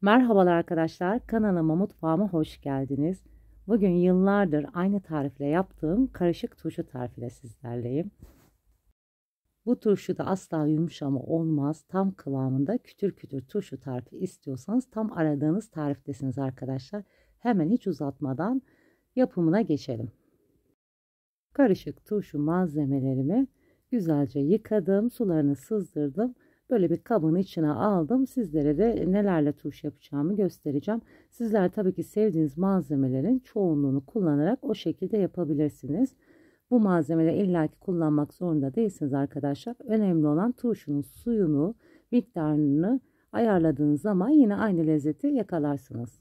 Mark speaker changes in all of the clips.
Speaker 1: Merhabalar arkadaşlar, kanalıma mutfağıma hoş geldiniz. Bugün yıllardır aynı tarifle yaptığım karışık turşu tarifiyle sizlerleyim. Bu turşu da asla yumuşama olmaz. Tam kıvamında kütür kütür turşu tarifi istiyorsanız tam aradığınız tariftesiniz arkadaşlar. Hemen hiç uzatmadan yapımına geçelim. Karışık turşu malzemelerimi güzelce yıkadım, sularını sızdırdım. Böyle bir kabın içine aldım. Sizlere de nelerle turşu yapacağımı göstereceğim. Sizler tabii ki sevdiğiniz malzemelerin çoğunluğunu kullanarak o şekilde yapabilirsiniz. Bu malzemeleri illaki kullanmak zorunda değilsiniz arkadaşlar. Önemli olan turşunun suyunu, miktarını ayarladığınız zaman yine aynı lezzeti yakalarsınız.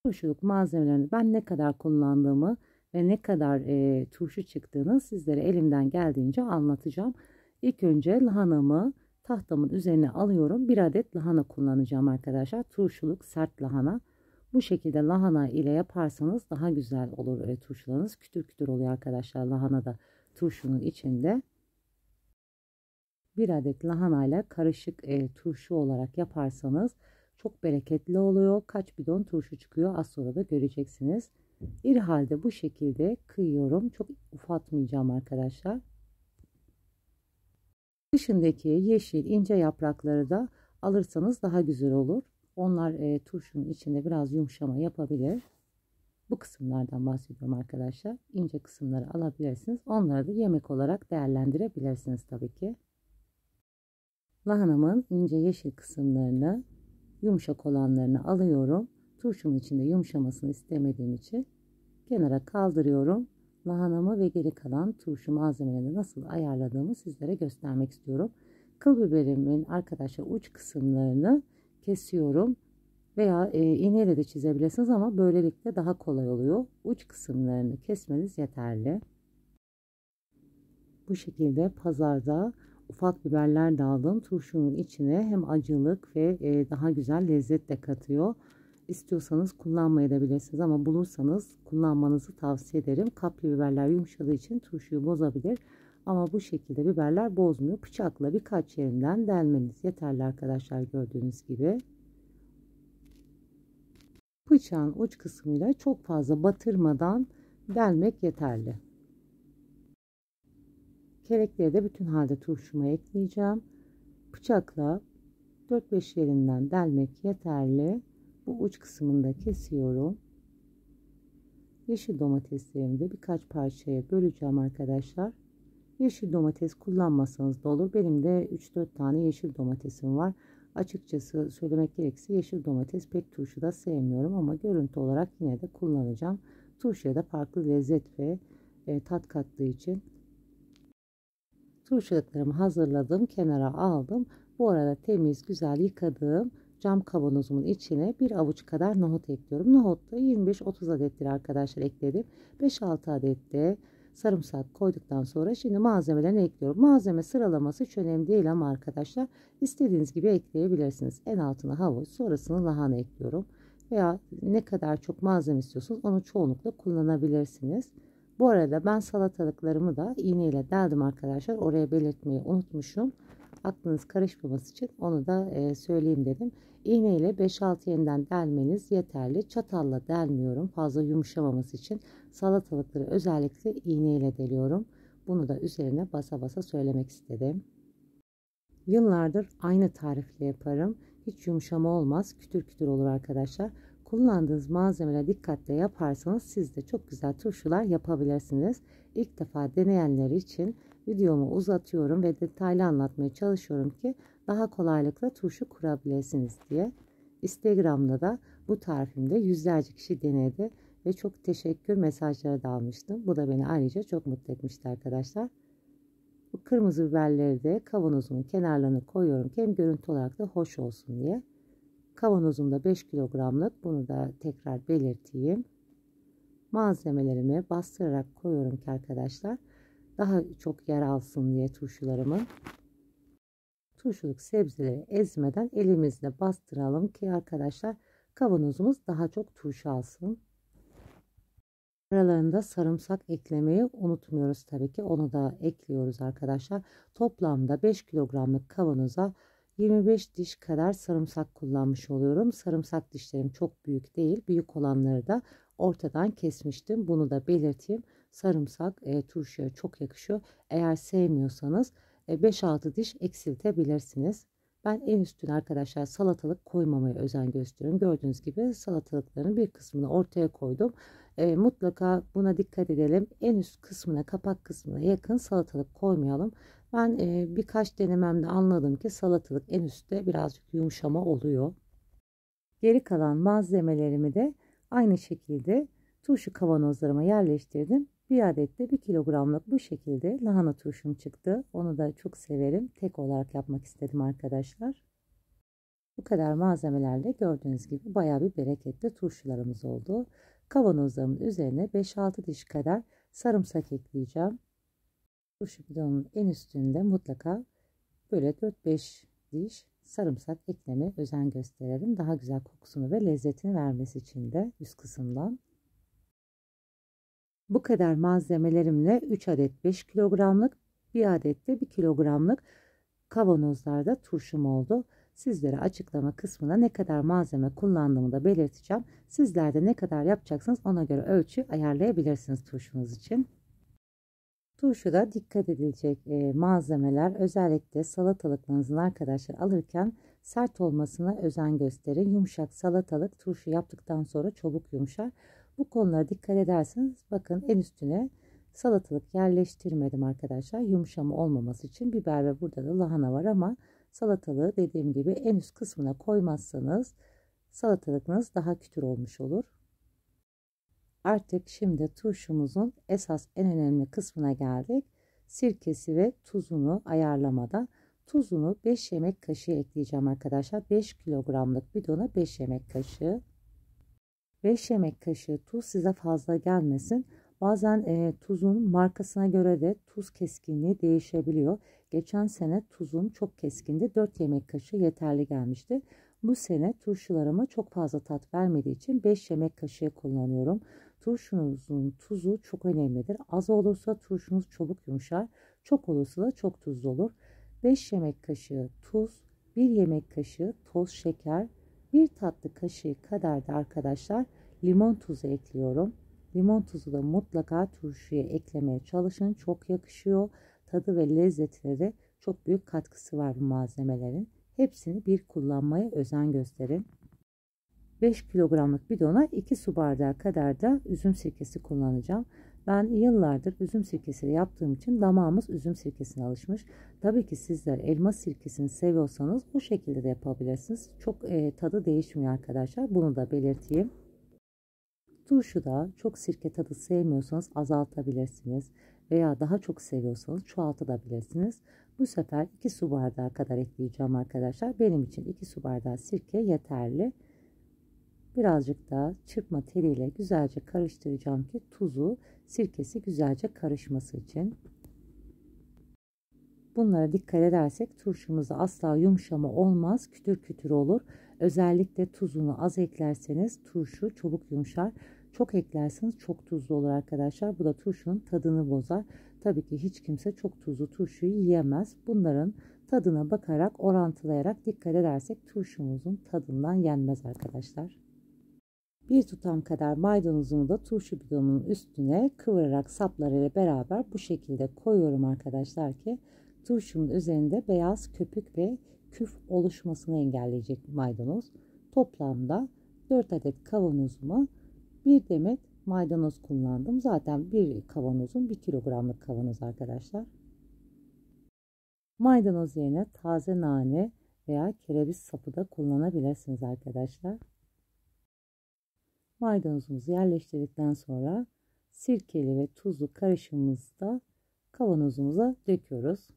Speaker 1: Turşuluk malzemelerini ben ne kadar kullandığımı ve ne kadar turşu çıktığını sizlere elimden geldiğince anlatacağım. İlk önce lahanamı tahtamın üzerine alıyorum. Bir adet lahana kullanacağım arkadaşlar. Turşuluk sert lahana. Bu şekilde lahana ile yaparsanız daha güzel olur turşularınız. Kütür kütür oluyor arkadaşlar lahana da turşunun içinde. Bir adet lahana ile karışık turşu olarak yaparsanız çok bereketli oluyor. Kaç bidon turşu çıkıyor az sonra da göreceksiniz. İri halde bu şekilde kıyıyorum. Çok ufatmayacağım arkadaşlar. Dışındaki yeşil ince yaprakları da alırsanız daha güzel olur. Onlar turşunun içinde biraz yumuşama yapabilir. Bu kısımlardan bahsediyorum arkadaşlar. İnce kısımları alabilirsiniz. Onları da yemek olarak değerlendirebilirsiniz tabii ki. Lahanamın ince yeşil kısımlarını, yumuşak olanlarını alıyorum. Turşumun içinde yumuşamasını istemediğim için kenara kaldırıyorum. Lahanamı ve geri kalan turşu malzemelerini nasıl ayarladığımı sizlere göstermek istiyorum. Kıl biberimin arkadaşlar uç kısımlarını kesiyorum. Veya iğneyle de çizebilirsiniz ama böylelikle daha kolay oluyor. Uç kısımlarını kesmeniz yeterli. Bu şekilde pazarda ufak biberler de aldım. Turşunun içine hem acılık ve daha güzel lezzet de katıyor. İstiyorsanız kullanmayabilirsiniz ama bulursanız kullanmanızı tavsiye ederim. Kapya biberler yumuşadığı için turşuyu bozabilir. Ama bu şekilde biberler bozmuyor. Bıçakla birkaç yerinden delmeniz yeterli arkadaşlar, gördüğünüz gibi. Bıçağın uç kısmıyla çok fazla batırmadan delmek yeterli. Kerekleri de bütün halde turşuma ekleyeceğim. Bıçakla 4-5 yerinden delmek yeterli. Bu uç kısmını da kesiyorum. Yeşil domateslerimi de birkaç parçaya böleceğim arkadaşlar. Yeşil domates kullanmasanız da olur. Benim de 3-4 tane yeşil domatesim var. Açıkçası söylemek gerekirse yeşil domates pek turşuda sevmiyorum ama görüntü olarak yine de kullanacağım. Turşuya da farklı lezzet ve tat kattığı için. Turşuluklarımı hazırladım, kenara aldım. Bu arada temiz, güzel yıkadığım cam kavanozumun içine bir avuç kadar nohut ekliyorum. Nohut da 25-30 adettir arkadaşlar ekledim. 5-6 adet de sarımsak koyduktan sonra şimdi malzemelerini ekliyorum. Malzeme sıralaması hiç önemli değil ama arkadaşlar istediğiniz gibi ekleyebilirsiniz. En altına havuç, sonrasını lahana ekliyorum. Veya ne kadar çok malzeme istiyorsanız onu çoğunlukla kullanabilirsiniz. Bu arada ben salatalıklarımı da iğneyle deldim arkadaşlar. Oraya belirtmeyi unutmuşum. Aklınız karışmaması için onu da söyleyeyim dedim. İğneyle 5-6 yerinden delmeniz yeterli. Çatalla delmiyorum fazla yumuşamaması için. Salatalıkları özellikle iğneyle deliyorum. Bunu da üzerine basa basa söylemek istedim. Yıllardır aynı tarifle yaparım. Hiç yumuşama olmaz. Kütür kütür olur arkadaşlar. Kullandığınız malzemeleri dikkatle yaparsanız siz de çok güzel turşular yapabilirsiniz. İlk defa deneyenler için videomu uzatıyorum ve detaylı anlatmaya çalışıyorum ki daha kolaylıkla turşu kurabilirsiniz diye. Instagram'da da bu tarifimde yüzlerce kişi denedi ve çok teşekkür mesajları da almıştım. Bu da beni ayrıca çok mutlu etmişti arkadaşlar. Bu kırmızı biberleri de kavanozumun kenarlarına koyuyorum ki hem görüntü olarak da hoş olsun diye. Kavanozumda 5 kilogramlık, bunu da tekrar belirteyim. Malzemelerimi bastırarak koyuyorum ki arkadaşlar daha çok yer alsın diye turşularımın. Turşuluk sebzeleri ezmeden elimizle bastıralım ki arkadaşlar kavanozumuz daha çok turşu alsın. Aralarında sarımsak eklemeyi unutmuyoruz tabii ki. Onu da ekliyoruz arkadaşlar. Toplamda 5 kilogramlık kavanoza 25 diş kadar sarımsak kullanmış oluyorum. Sarımsak dişlerim çok büyük değil. Büyük olanları da ortadan kesmiştim. Bunu da belirteyim. Sarımsak turşuya çok yakışıyor. Eğer sevmiyorsanız 5-6 diş eksiltebilirsiniz. Ben en üstüne arkadaşlar salatalık koymamaya özen gösteriyorum. Gördüğünüz gibi salatalıkların bir kısmını ortaya koydum. Mutlaka buna dikkat edelim. En üst kısmına, kapak kısmına yakın salatalık koymayalım. Ben birkaç denememde anladım ki salatalık en üstte birazcık yumuşama oluyor. Geri kalan malzemelerimi de aynı şekilde turşu kavanozlarıma yerleştirdim. Bir adet de 1 kilogramlık bu şekilde lahana turşum çıktı. Onu da çok severim. Tek olarak yapmak istedim arkadaşlar. Bu kadar malzemelerle gördüğünüz gibi bayağı bir bereketli turşularımız oldu. Kavanozlarımın üzerine 5-6 diş kadar sarımsak ekleyeceğim. Turşu bidonun en üstünde mutlaka böyle 4-5 diş sarımsak eklemeye özen gösterelim. Daha güzel kokusunu ve lezzetini vermesi için de üst kısımdan. Bu kadar malzemelerimle 3 adet 5 kilogramlık, bir adet de 1 kilogramlık kavanozlarda turşum oldu. Sizlere açıklama kısmına ne kadar malzeme kullandığımı da belirteceğim. Sizler de ne kadar yapacaksınız ona göre ölçü ayarlayabilirsiniz turşunuz için. Turşuda dikkat edilecek malzemeler, özellikle salatalıklarınızın arkadaşlar alırken sert olmasına özen gösterin. Yumuşak salatalık turşu yaptıktan sonra çabuk yumuşar. Bu konulara dikkat ederseniz bakın en üstüne salatalık yerleştirmedim arkadaşlar. Yumuşama olmaması için biber ve burada da lahana var ama salatalığı dediğim gibi en üst kısmına koymazsanız salatalıkınız daha kütür olmuş olur. Artık şimdi turşumuzun esas en önemli kısmına geldik. Sirkesi ve tuzunu ayarlamada. Tuzunu 5 yemek kaşığı ekleyeceğim arkadaşlar. 5 kilogramlık bidona 5 yemek kaşığı. 5 yemek kaşığı tuz size fazla gelmesin. Bazen tuzun markasına göre de tuz keskinliği değişebiliyor. Geçen sene tuzum çok keskindi. 4 yemek kaşığı yeterli gelmişti. Bu sene turşularıma çok fazla tat vermediği için 5 yemek kaşığı kullanıyorum. Turşunuzun tuzu çok önemlidir. Az olursa turşunuz çabuk yumuşar. Çok olursa da çok tuzlu olur. 5 yemek kaşığı tuz, 1 yemek kaşığı toz şeker, 1 tatlı kaşığı kadar da arkadaşlar limon tuzu ekliyorum. Limon tuzu da mutlaka turşuya eklemeye çalışın. Çok yakışıyor. Tadı ve lezzetine de çok büyük katkısı var bu malzemelerin. Hepsini bir kullanmaya özen gösterin. 5 kilogramlık bidona 2 su bardağı kadar da üzüm sirkesi kullanacağım. Ben yıllardır üzüm sirkesiyle yaptığım için damağımız üzüm sirkesine alışmış. Tabii ki sizler elma sirkesini seviyorsanız bu şekilde de yapabilirsiniz. Çok tadı değişmiyor arkadaşlar. Bunu da belirteyim. Turşuda çok sirke tadı sevmiyorsanız azaltabilirsiniz veya daha çok seviyorsanız çoğaltabilirsiniz. Bu sefer 2 su bardağı kadar ekleyeceğim arkadaşlar. Benim için 2 su bardağı sirke yeterli. Birazcık da çırpma teliyle güzelce karıştıracağım ki tuzu, sirkesi güzelce karışması için. Bunlara dikkat edersek turşumuzda asla yumuşama olmaz, kütür kütür olur. Özellikle tuzunu az eklerseniz turşu çabuk yumuşar. Çok eklerseniz çok tuzlu olur arkadaşlar. Bu da turşunun tadını bozar. Tabii ki hiç kimse çok tuzlu turşuyu yiyemez. Bunların tadına bakarak, orantılayarak dikkat edersek turşumuzun tadından yenmez arkadaşlar. Bir tutam kadar maydanozumu da turşu bidonunun üstüne kıvırarak saplarıyla beraber bu şekilde koyuyorum arkadaşlar ki turşumun üzerinde beyaz köpük ve küf oluşmasını engelleyecek maydanoz. Toplamda 4 adet kavanozuma bir demet maydanoz kullandım. Zaten bir kavanozum 1 kilogramlık kavanoz arkadaşlar. Maydanoz yerine taze nane veya kereviz sapı da kullanabilirsiniz arkadaşlar. Maydanozumuzu yerleştirdikten sonra sirkeli ve tuzlu karışımımızı da kavanozumuza döküyoruz.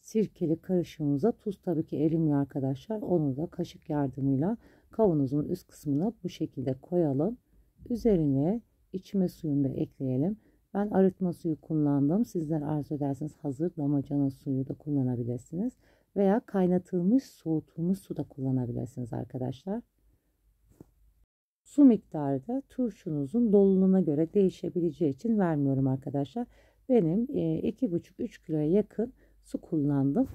Speaker 1: Sirkeli karışımımıza tuz tabii ki erimiyor arkadaşlar. Onu da kaşık yardımıyla kavanozun üst kısmına bu şekilde koyalım. Üzerine içme suyunu da ekleyelim. Ben arıtma suyu kullandım. Sizler arzu ederseniz hazır damacana suyu da kullanabilirsiniz. Veya kaynatılmış, soğutulmuş su da kullanabilirsiniz arkadaşlar. Su miktarı da turşunuzun doluluğuna göre değişebileceği için vermiyorum arkadaşlar. Benim 2,5-3 kiloya yakın su kullandım.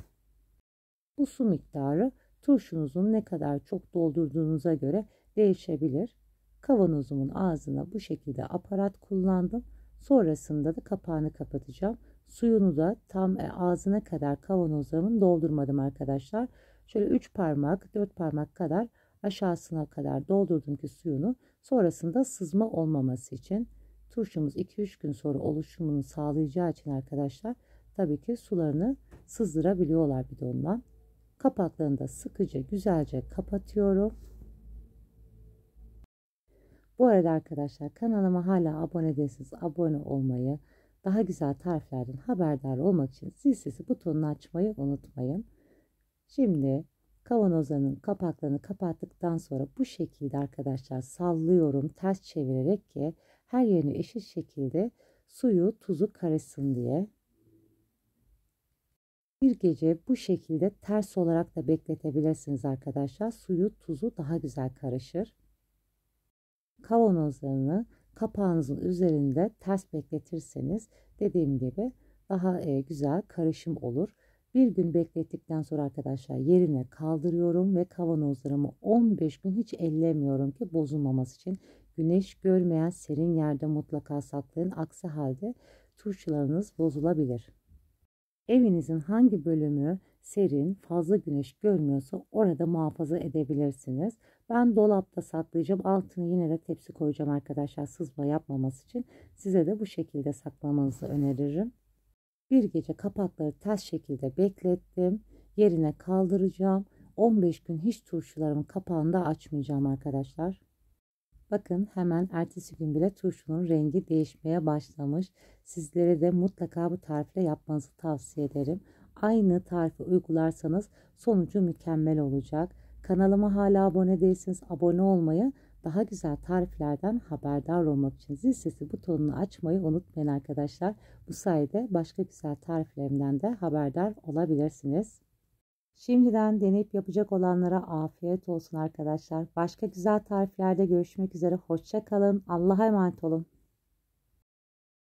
Speaker 1: Bu su miktarı turşunuzun ne kadar çok doldurduğunuza göre değişebilir. Kavanozumun ağzına bu şekilde aparat kullandım. Sonrasında da kapağını kapatacağım. Suyunu da tam ağzına kadar kavanozlarımın doldurmadım arkadaşlar. Şöyle 3 parmak 4 parmak kadar aşağısına kadar doldurdum ki suyunu. Sonrasında sızma olmaması için turşumuz 2-3 gün sonra oluşumunu sağlayacağı için arkadaşlar tabii ki sularını sızdırabiliyorlar bidondan. Kapaklarını da sıkıca güzelce kapatıyorum. Bu arada arkadaşlar kanalıma hala abone değilseniz abone olmayı, daha güzel tariflerden haberdar olmak için zil sesi butonunu açmayı unutmayın. Şimdi kavanozlarının kapaklarını kapattıktan sonra bu şekilde arkadaşlar sallıyorum ters çevirerek ki her yerine eşit şekilde suyu tuzu karışsın diye. Bir gece bu şekilde ters olarak da bekletebilirsiniz arkadaşlar. Suyu tuzu daha güzel karışır. Kavanozlarını kapağınızın üzerinde ters bekletirseniz dediğim gibi daha güzel karışım olur. Bir gün beklettikten sonra arkadaşlar yerine kaldırıyorum ve kavanozlarımı 15 gün hiç ellemiyorum ki bozulmaması için. Güneş görmeyen serin yerde mutlaka saklayın. Aksi halde turşularınız bozulabilir. Evinizin hangi bölümü serin, fazla güneş görmüyorsa orada muhafaza edebilirsiniz. Ben dolapta saklayacağım. Altını yine de tepsi koyacağım arkadaşlar sızma yapmaması için. Size de bu şekilde saklamanızı öneririm. Bir gece kapakları ters şekilde beklettim. Yerine kaldıracağım. 15 gün hiç turşularımın kapağını da açmayacağım arkadaşlar. Bakın hemen ertesi gün bile turşunun rengi değişmeye başlamış. Sizlere de mutlaka bu tarifle yapmanızı tavsiye ederim. Aynı tarifi uygularsanız sonucu mükemmel olacak. Kanalıma hala abone değilseniz abone olmayı, daha güzel tariflerden haberdar olmak için zil sesi butonunu açmayı unutmayın arkadaşlar. Bu sayede başka güzel tariflerimden de haberdar olabilirsiniz. Şimdiden deneyip yapacak olanlara afiyet olsun arkadaşlar. Başka güzel tariflerde görüşmek üzere. Hoşça kalın. Allah'a emanet olun.